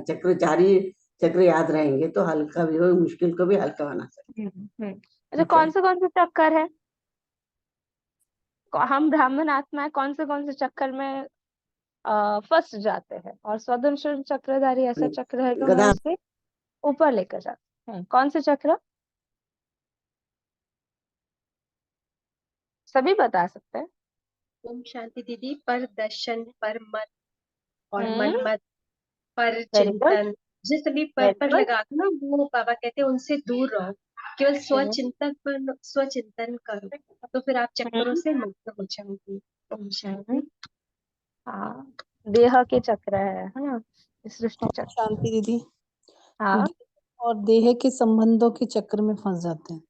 चक्र याद रहेंगे तो हल्का भी हो, मुश्किल को भी हल्का बना सकते अच्छा, हैं। कौन से चक्कर है? हम ब्राह्मण आत्मा है, कौन से चक्कर में फंस जाते हैं। और स्वदर्शन चक्रधारी ऐसा चक्र है जो हमें गधा उससे ऊपर लेकर जाता है। कौन से चक्र? सभी बता सकते हैं। ओम शांति दीदी। पर दर्शन, पर मत और हम्म, मनमत, पर वेरी गुड, चिंतन, जिस भी पर वेरी गुड। लगा दो ना, वो बाबा कहते हैं उनसे दूर रहो, केवल स्वचिंतन पर स्वचिंतन करो, तो फिर आप चक्करों से मुक्त हो जाओगे। ओम शांति। हाँ, देह के चक्र है ना, सृष्टि चक्र। शांति दीदी। हाँ। और देह के संबंधों के चक्र में फंस जाते हैं।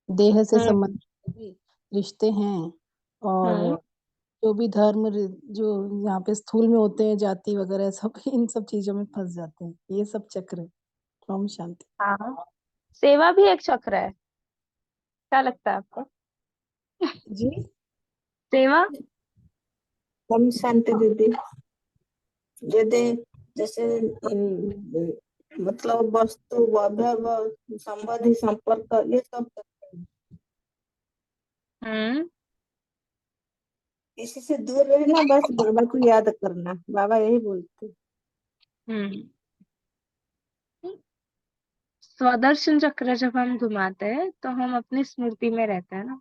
देह से हम्म, संबंधित भी रिश्ते हैं और हम्म, जो भी धर्म जो यहाँ पे स्थूल में होते हैं, जाति वगैरह, सब इन सब चीजों में फंस जाते हैं। ये सब चक्र है। ओम शांति। हाँ, सेवा भी एक चक्र है। क्या लगता है आपको? जी। सेवा। ओम शांति दीदी। यदि जैसे मतलब वस्तु वैभव संबंधी संपर्क ये सब हम्म, किसी से दूर रहना, बस बाबा को याद करना, बाबा यही बोलते हैं। हम्म। स्वदर्शन चक्र जब हम घुमाते हैं तो हम अपनी स्मृति में रहते हैं ना,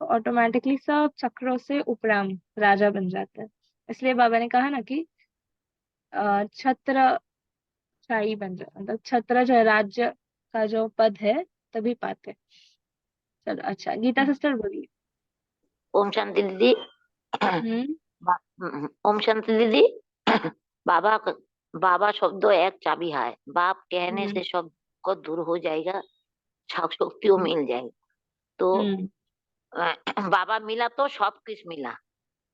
तो ऑटोमेटिकली सब चक्रों से उपराम राजा बन जाते हैं। इसलिए बाबा ने कहा ना कि छत्र शाही बन जाए, मतलब छत्र जो है राज्य का जो पद है तभी पाते हैं। चलो अच्छा, गीता सिस्टर बोलिए। ओम शांति दीदी। हम्म, ओम शांति दीदी। बाबा बाबा शब्दों एक चाबी है, बाप कहने से शब्द को दूर हो जाएगा, शक्तियों मिल जाएगी। तो हम्म, बाबा मिला तो सब कुछ मिला।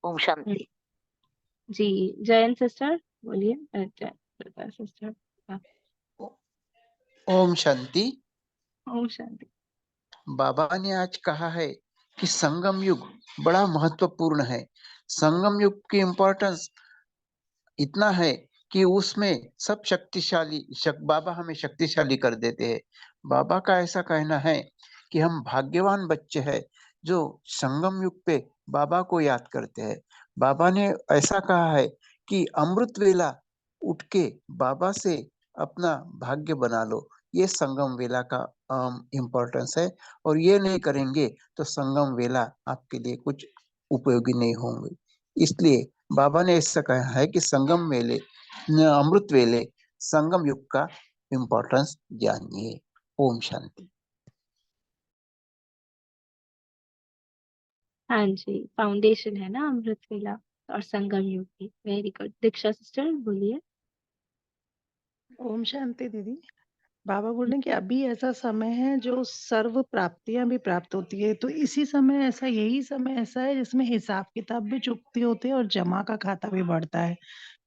ओम हम्म। शांति। जी, जयन सिस्टर बोलिए। जयन सिस्टर। हाँ, ओम शांति। ओम शांति। बाबा ने आज कहा है कि संगम युग बड़ा महत्वपूर्ण है। संगम युग की इम्पोर्टेंस इतना है कि उसमें सब शक्तिशाली बाबा हमें शक्तिशाली कर देते हैं। बाबा का ऐसा कहना है कि हम भाग्यवान बच्चे हैं जो संगम युग पे बाबा को याद करते हैं। बाबा ने ऐसा कहा है कि अमृत वेला उठ के बाबा से अपना भाग्य बना लो। ये संगम वेला का इम्पोर्टेंस है, और ये नहीं करेंगे तो संगम वेला आपके लिए कुछ उपयोगी नहीं होंगे। इसलिए बाबा ने ऐसा कहा है कि संगम वेले अमृत वेले संगम युग का इम्पोर्टेंस जानिए। ओम शांति। हाँ जी, फाउंडेशन है ना अमृत वेला और संगम युग की। Very good. दीक्षा सिस्टर बोलिए। ओम शांति दीदी। बाबा बोल रहे हैं कि अभी ऐसा समय है जो सर्व प्राप्तियां भी प्राप्त होती है, तो इसी समय ऐसा, यही समय ऐसा है जिसमें हिसाब किताब भी चुकती होती है और जमा का खाता भी बढ़ता है,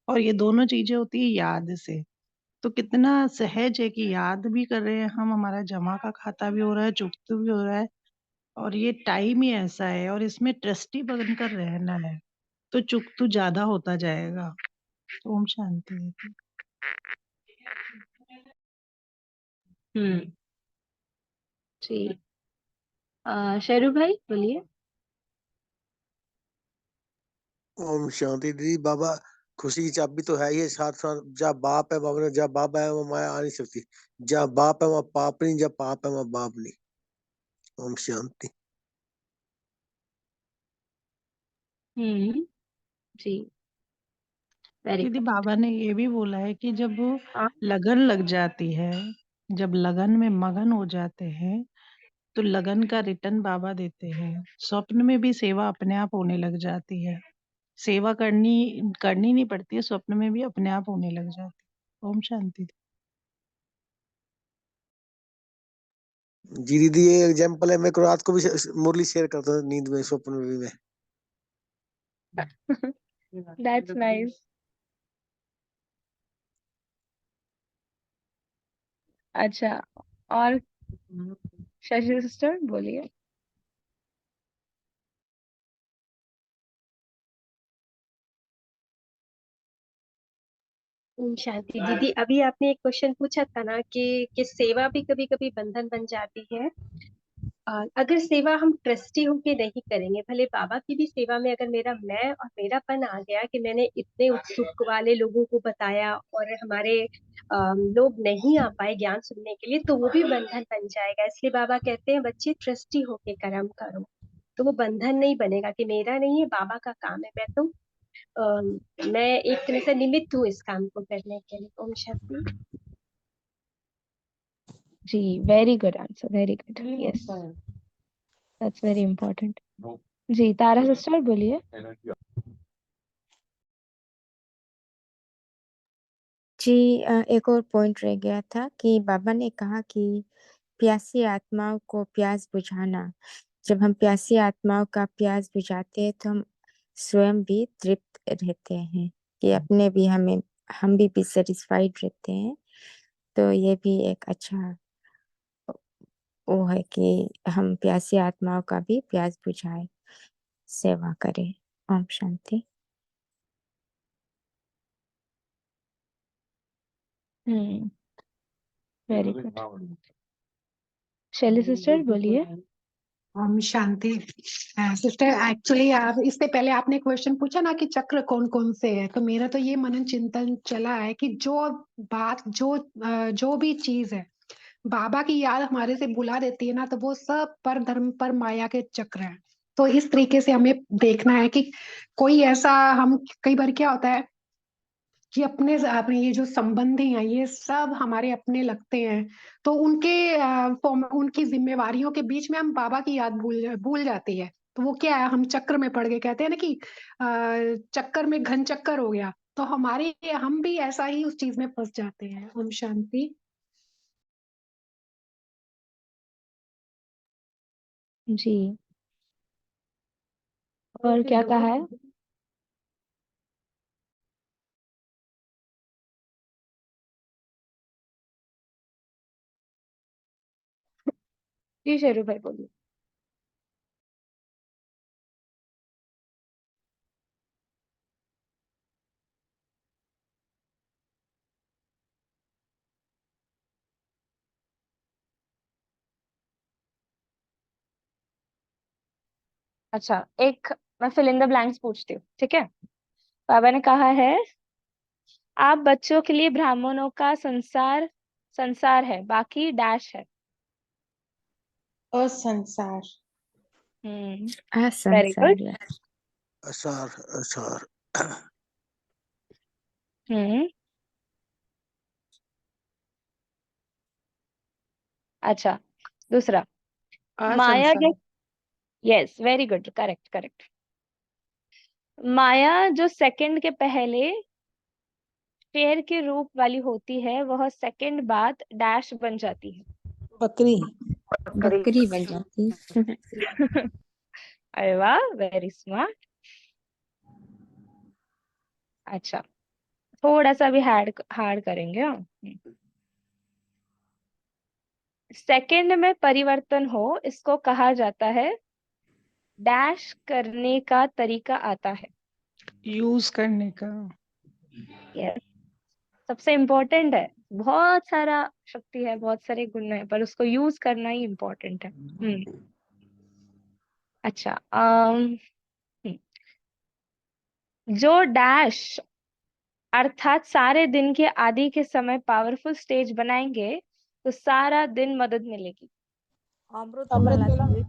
और ये दोनों चीजें होती है याद से। तो कितना सहज है कि याद भी कर रहे हैं हम, हमारा जमा का खाता भी हो रहा है, चुकती भी हो रहा है, और ये टाइम ही ऐसा है, और इसमें ट्रस्टी बनकर रहना है, तो चुकतू ज्यादा होता जाएगा। ओम शांति दीदी। हम्म, जी। शेरू भाई बोलिए। ओम शांति दीदी। बाबा खुशी की चाबी तो है ही है, साथ साथ जहाँ बाप है बाबा ने, जहाँ बाप है वहाँ माया आ नहीं सकती, जहाँ बाप है वहाँ पाप नहीं, जहाँ पाप है वहाँ बाप नहीं। ओम शांति। हम्म, जी, वेरी दीदी गुड। बाबा ने ये भी बोला है कि जब हाँ, लगन लग जाती है, जब लगन में मगन हो जाते हैं, तो लगन का रिटर्न बाबा देते हैं। स्वप्न में भी सेवा अपने आप होने लग जाती है, सेवा करनी करनी नहीं पड़ती है, स्वप्न में भी अपने आप होने लग जाती है। ओम शांति। जी दीदी, ये एग्जाम्पल है, मैं को रात को भी मुरली शेयर करता हूँ, नींद में स्वप्न में भी मैं। That's nice. अच्छा, और शशि सिस्टर बोलिए। ओम शांति दीदी। अभी आपने एक क्वेश्चन पूछा था ना कि सेवा भी कभी कभी बंधन बन जाती है। अगर सेवा हम ट्रस्टी होके नहीं करेंगे, भले बाबा की भी सेवा में अगर मैं और मेरापन आ गया कि मैंने इतने उत्सुक वाले लोगों को बताया और हमारे लोग नहीं आ पाए ज्ञान सुनने के लिए, तो वो भी बंधन बन जाएगा। इसलिए बाबा कहते हैं बच्चे ट्रस्टी होके कर्म करो, तो वो बंधन नहीं बनेगा कि मेरा नहीं है, बाबा का काम है। मैं एक तरह से निमित्त हूँ इस काम को करने के लिए। ओम शांति। जी, very good answer, very good. Yes, that's very important. जी, तारा सिस्टर बोलिए। जी एक और पॉइंट रह गया था कि बाबा ने कहा कि प्यासी आत्माओं को प्यास बुझाना। जब हम प्यासी आत्माओं का प्यास बुझाते हैं तो हम स्वयं भी तृप्त रहते हैं कि हम भी सेटिस्फाइड रहते हैं। तो ये भी एक अच्छा वो है कि हम प्यासी आत्माओं का भी प्यास बुझाए, सेवा करें। ओम शांति। Very good. शैली सिस्टर बोलिए। ओम शांति। सिस्टर, एक्चुअली आप इससे पहले आपने क्वेश्चन पूछा ना कि चक्र कौन कौन से है, तो मेरा तो ये मनन चिंतन चला है कि जो भी चीज है बाबा की याद हमारे से बुला देती है ना, तो वो सब पर धर्म पर माया के चक्र है। तो इस तरीके से हमें देखना है कि कोई ऐसा, हम कई बार क्या होता है कि अपने ये जो संबंधी हैं ये सब हमारे अपने लगते हैं, तो उनकी जिम्मेवारियों के बीच में हम बाबा की याद भूल जाती है। तो वो क्या है, हम चक्र में पड़ गए। कहते हैं ना कि चक्कर में घन चक्कर हो गया, तो हम भी ऐसा ही उस चीज में फंस जाते हैं। ओम शांति। जी, और क्या कहा है? जी शेरू भाई बोलिए। अच्छा, मैं फिल इन द ब्लैंक्स पूछती हूँ, ठीक है? बाबा ने कहा है आप बच्चों के लिए ब्राह्मणों का संसार है, बाकी डैश है। असंसार। Very good. असार असार अच्छा, दूसरा माया असंसार। Yes, very good, correct correct. माया जो सेकंड के पहले शेर के रूप वाली होती है, वह सेकंड बाद डैश बन जाती है। बकरी बकरी बन जाती है। अरे वाह, वेरी स्मार्ट। अच्छा, थोड़ा सा भी हार्ड करेंगे हम। सेकंड में परिवर्तन हो, इसको कहा जाता है डैश करने का तरीका आता है। यूज करने का। यस, सबसे इम्पोर्टेंट है। बहुत सारा शक्ति है, बहुत सारे गुण है, पर उसको यूज करना ही इम्पोर्टेंट है। अच्छा, जो डैश अर्थात सारे दिन के आदि के समय पावरफुल स्टेज बनाएंगे तो सारा दिन मदद मिलेगी। अमृत वेला जी।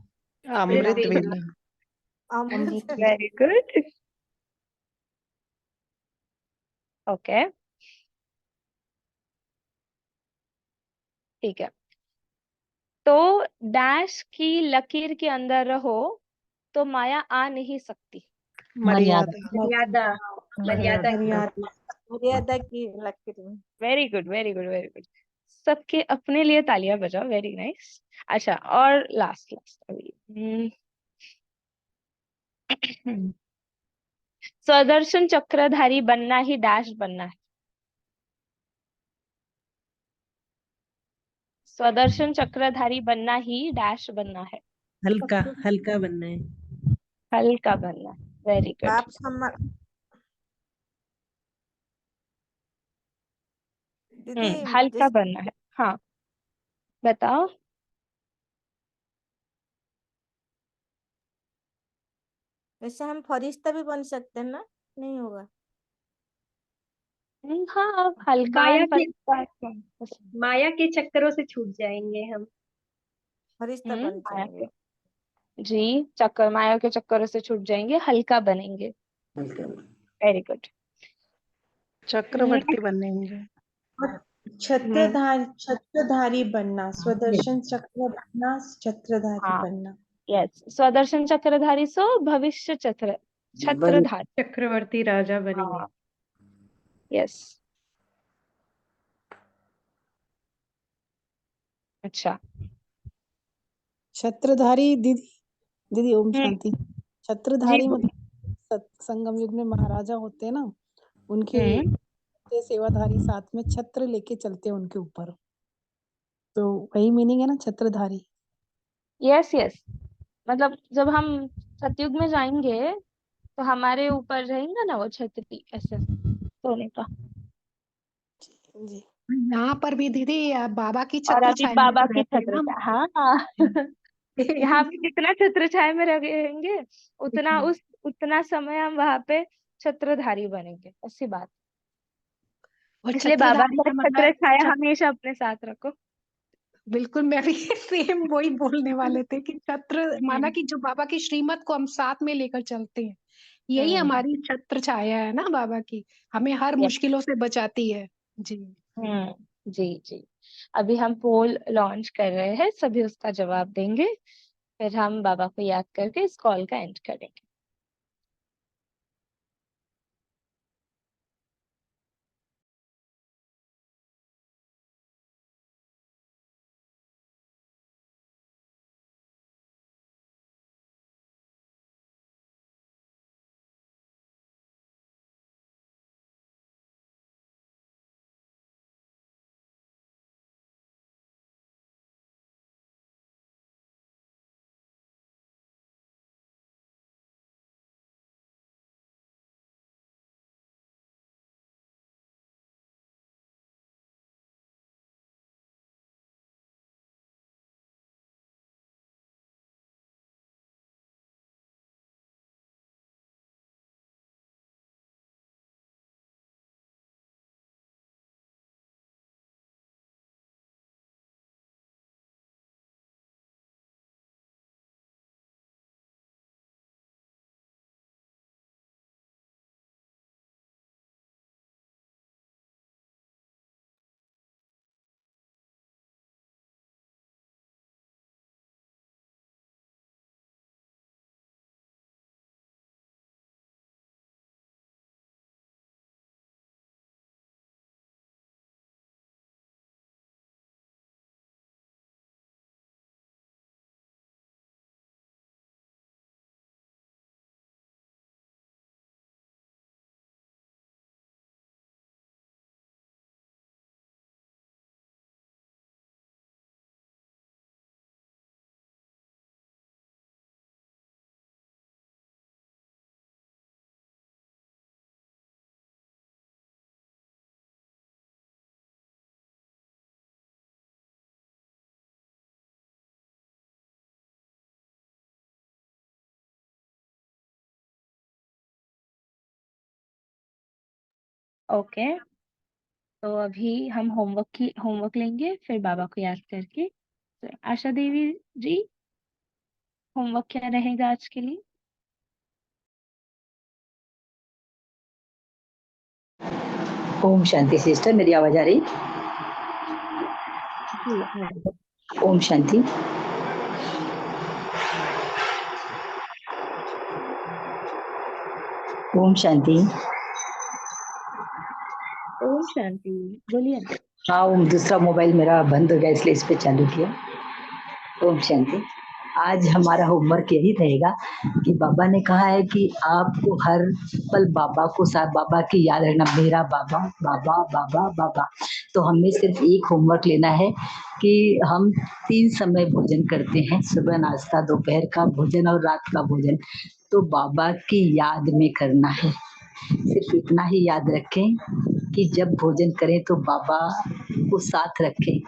अमृत वेला। अमृत वेरी गुड, ओके, ठीक है। तो डैश की लकीर के अंदर रहो तो माया आ नहीं सकती। मर्यादा। मर्यादा। मर्यादा की मर्यादा। मर्यादा की लकीर में। Very good very good very good. सबके अपने लिए तालियां बजाओ, वेरी नाइस। अच्छा, और लास्ट लास्ट अभी स्वदर्शन चक्रधारी बनना ही डैश बनना है। स्वदर्शन चक्रधारी बनना ही डैश बनना है। हल्का हल्का बनना है। हल्का बनना है, वेरी गुड। बाप समा दीदी हल्का जिस बनना है। हाँ, बताओ। वैसे हम फरिश्ता भी बन सकते हैं ना, नहीं होगा? हाँ, हल्का माया एंड के फरिश्ता। माया के चक्करों से छूट जाएंगे हम। फरिश्ता बन माया जाएंगे। के, जी, चक्कर, माया के चक्करों से छूट जाएंगे, हल्का बनेंगे। Very good. चक्रवर्ती बनेंगे। और छत्रधारी बनना, स्वदर्शन चक्र बनना, छत्रधारी हाँ, बनना। यस, स्वदर्शन चक्रधारी सो भविष्य छत्रधारी। चक्रवर्ती राजा बनेंगे। हाँ, यस। अच्छा। छत्रधारी दीदी, दीदी ओम शांति। जी छत्रधारी बोलिए। मतलब संगम युग में महाराजा होते हैं ना, उनके हम्म, सेवाधारी साथ में छत्र लेके चलते हैं उनके ऊपर, तो वही मीनिंग है ना छत्रधारी। यस यस, मतलब जब हम सतयुग में जाएंगे तो हमारे ऊपर रहेगा ना वो छतरी, ऐसे सोने का। जी। यहाँ पर भी दीदी बाबा की और छत्र अभी छाया में बाबा तो की रहते हैं छत्र ना छाया, हाँ। यहाँ पे जितना छत्र छाया में रहेंगे उतना समय हम वहां पे छत्रधारी बनेंगे, ऐसी बात। और इसलिए बाबा छत्रधारी का का छत्र मतलब छाया हमेशा अपने साथ रखो। बिल्कुल, मैं भी सेम वही बोलने वाले थे कि छत्र माना हम्म कि जो बाबा की श्रीमत को हम साथ में लेकर चलते हैं, यही हम्म, हमारी छत्र छाया है ना बाबा की, हमें हर यस। मुश्किलों से बचाती है। जी। जी जी। अभी हम पोल लॉन्च कर रहे हैं, सभी उसका जवाब देंगे, फिर हम बाबा को याद करके इस कॉल का एंड करेंगे। ओके, तो अभी हम होमवर्क लेंगे, फिर बाबा को याद करके। तो आशा देवी जी, होमवर्क क्या रहेगा आज के लिए? ओम शांति सिस्टर, मेरी आवाज आ रही? जी हाँ। ओम शांति। ओम शांति। ओम शांति, बोलिए ना। हाँ, वो दूसरा मोबाइल मेरा बंद हो गया इसलिए इस पे चालू किया। ओम शांति। आज हमारा होमवर्क यही रहेगा कि बाबा ने कहा है कि आपको हर पल बाबा को साथ, बाबा की याद रखना, मेरा बाबा बाबा बाबा बाबा। तो हमें सिर्फ एक होमवर्क लेना है कि हम 3 समय भोजन करते हैं, सुबह नाश्ता, दोपहर का भोजन और रात का भोजन, तो बाबा की याद में करना है। सिर्फ इतना ही याद रखें कि जब भोजन करें तो बाबा को साथ रखें,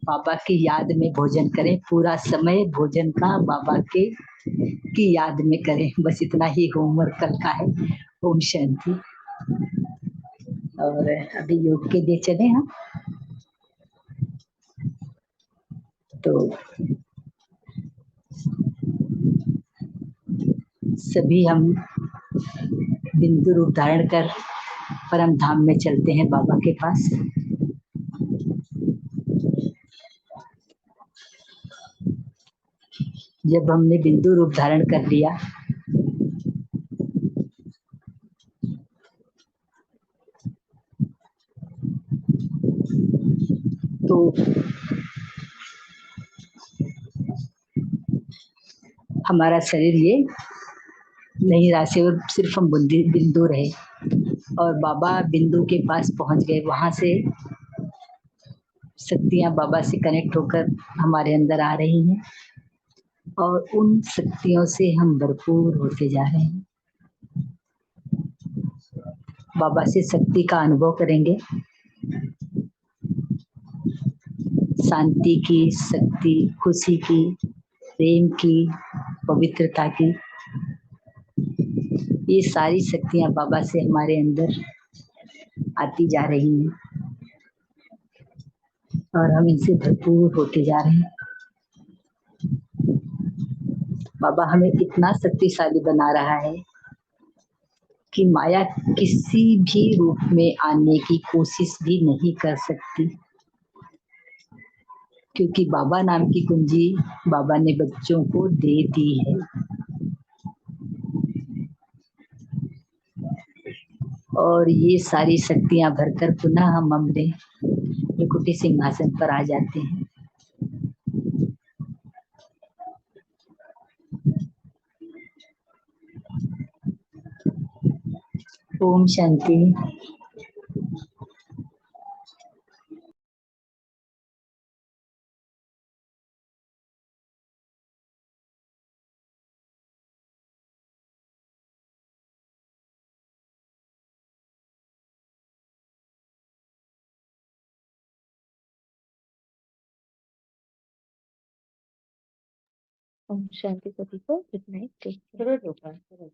बाबा की याद में भोजन करें, पूरा समय भोजन का बाबा के की याद में करें। बस इतना ही होमवर्क कल का है। ओम शांति। और अभी योग के लिए चले हम। तो सभी हम बिंदु रूप धारण कर परम धाम में चलते हैं बाबा के पास। जब हमने बिंदु रूप धारण कर लिया तो हमारा शरीर ये नहीं रहा, सिर्फ हम बिंदु रहे और बाबा बिंदु के पास पहुंच गए। वहां से शक्तियां बाबा से कनेक्ट होकर हमारे अंदर आ रही हैं और उन शक्तियों से हम भरपूर होते जा रहे हैं। बाबा से शक्ति का अनुभव करेंगे, शांति की, शक्ति, खुशी की, प्रेम की, पवित्रता की। ये सारी शक्तियां बाबा से हमारे अंदर आती जा रही हैं और हम इनसे भरपूर होते जा रहे हैं। बाबा हमें इतना शक्तिशाली बना रहा है कि माया किसी भी रूप में आने की कोशिश भी नहीं कर सकती, क्योंकि बाबा नाम की कुंजी बाबा ने बच्चों को दे दी है। और ये सारी शक्तियां भरकर पुनः हम अपने त्रिकुटी सिंहासन पर आ जाते हैं। ओम शांति। ओम शांति सभी को। Good night. Take care.